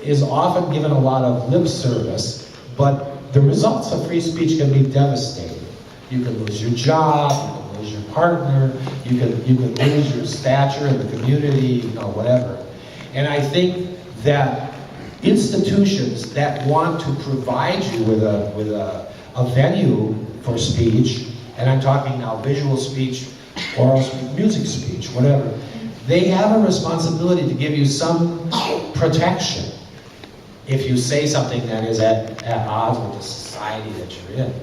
is often given a lot of lip service, but the results of free speech can be devastating. You can lose your job, you can lose your partner, you can lose your stature in the community, whatever. And I think that institutions that want to provide you with a venue for speech, and I'm talking now visual speech, oral speech, music speech, whatever, they have a responsibility to give you some protection if you say something that is at odds with the society that you're in,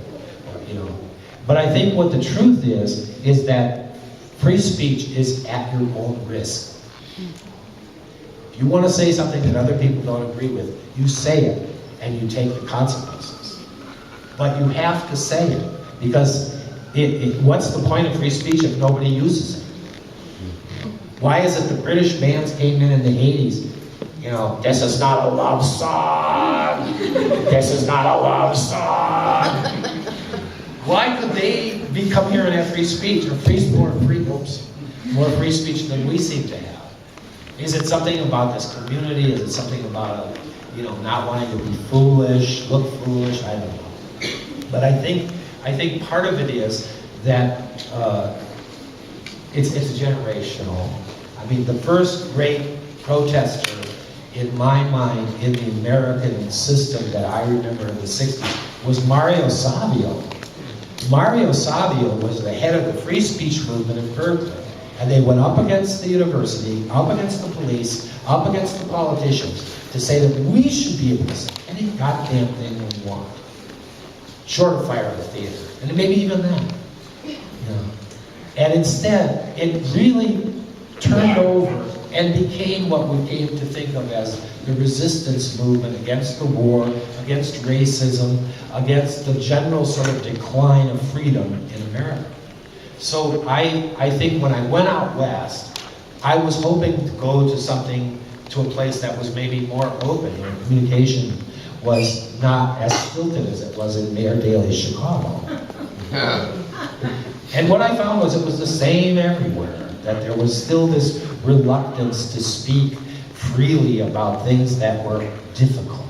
But I think what the truth is that free speech is at your own risk. If you want to say something that other people don't agree with, you say it and you take the consequences. But you have to say it, because what's the point of free speech if nobody uses it? Why is it the British bands came in the 80s? This is not a love song. This is not a love song. Why could they come here and have free speech, or more free speech than we seem to have? Is it something about this community? Is it something about not wanting to be foolish, look foolish? I don't know. But I think part of it is that it's generational. I mean, the first great protester in my mind in the American system that I remember in the 60s was Mario Savio. Mario Savio was the head of the free speech movement in Berkeley. And they went up against the university, up against the police, up against the politicians to say that we should be able to say any goddamn thing we want. Short of fire the theater. And maybe even that. And instead, it really turned over and became what we came to think of as the resistance movement against the war, against racism, against the general sort of decline of freedom in America. So I think when I went out west, I was hoping to go to a place that was maybe more open, where communication was not as stilted as it was in Mayor Daley's Chicago. And what I found was it was the same everywhere, that there was still this reluctance to speak freely about things that were difficult.